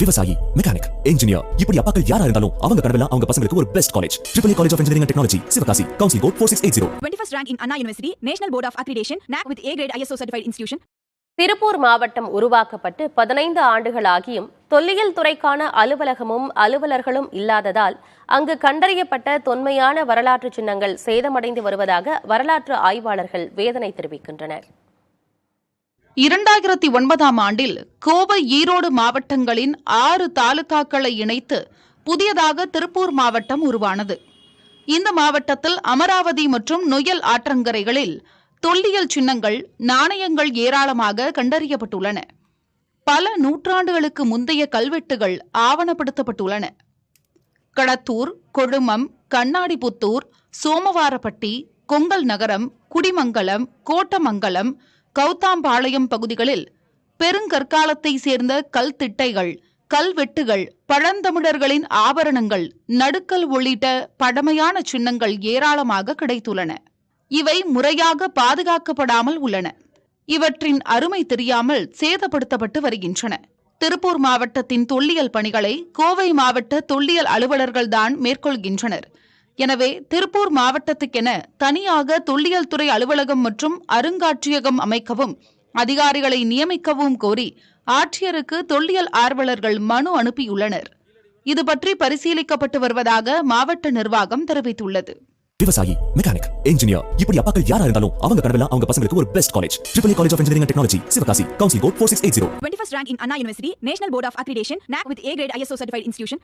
விவசாயி, mechanic, engineer, இப்படி அப்பாக்கள் யாரா இருந்தாலும் அவங்க கனவெல்லாம் அவங்க பசங்களுக்கு ஒரு best college. AAA College of Engineering and Technology, Sivakasi. Counseling code 4680. 21st rank in Anna University, National Board of Accreditation, NAC with A grade ISO certified institution. Tiruppur மாவட்டம் உருவாக்கப்பட்டு 15 ஆண்டுகளாகியும் தொல்லியல் துறைக்கான அலுவலகமும் அலுவலர்களும் இல்லாததால் அங்கு கண்டறியப்பட்ட தொன்மையான வரலாற்று சின்னங்கள் சேதமடைந்து வருவதாக வரலாற்று ஆய்வாளர்கள் வேதனை தெரிவிக்கின்றனர். 2009ஆம் ஆண்டில் கோவை, ஈரோடு மாவட்டங்களின் 6 தாலுகாக்களை இணைத்து புதியதாக திருப்பூர் மாவட்டம் உருவானது. இந்த மாவட்டத்தில் அமராவதி மற்றும் நொய்யல் ஆற்றங்கரைகளில் தொல்லியல் சின்னங்கள், நாணயங்கள் ஏராளமாக கண்டறியப்பட்டுள்ளன. பல நூற்றாண்டுகளுக்கு முந்தைய கல்வெட்டுகள் ஆவணப்படுத்தப்பட்டுள்ளன. கடத்தூர், கொழுமம், கண்ணாடிபுத்தூர், சோமவாரப்பட்டி, கொங்கல் நகரம், குடிமங்கலம், கோட்டமங்கலம், கௌதாம்பாளையம் பகுதிகளில் பெருங்கற்காலத்தை சேர்ந்த கல் திட்டைகள், கல்வெட்டுகள், பழந்தமிழர்களின் ஆபரணங்கள், நடுக்கல் உள்ளிட்ட பழமையான சின்னங்கள் ஏராளமாக கிடைத்துள்ளன. இவை முறையாக பாதுகாக்கப்படாமல் உள்ளன. இவற்றின் அருமை தெரியாமல் சேதப்படுத்தப்பட்டு வருகின்றன. திருப்பூர் மாவட்டத்தின் தொல்லியல் பணிகளை கோவை மாவட்ட தொல்லியல் அலுவலர்கள்தான் மேற்கொள்கின்றனர். எனவே திருப்பூர் மாவட்டத்துக்கென தனியாக தொல்லியல் துறை அலுவலகம் மற்றும் அருங்காட்சியகம் அமைக்கவும் அதிகாரிகளை நியமிக்கவும் கோரி ஆட்சியருக்கு தொல்லியல் ஆர்வலர்கள் மனு அனுப்பியுள்ளனர். இது பற்றி பரிசீலிக்கப்பட்டு வருவதாக மாவட்ட நிர்வாகம் தெரிவித்துள்ளது. விவசாயி, மெக்கானிக், இன்ஜினியர், இப்படி அப்பாக்கள் யாரா இருந்தாலும் அவங்க கனவெல்லாம் அவங்க பசங்களுக்கு ஒரு best college. AAA College of Engineering and Technology, Sivakasi. Counseling code 4680. 21st rank in Anna University, National Board of Accreditation, NAC with A grade ISO certified institution.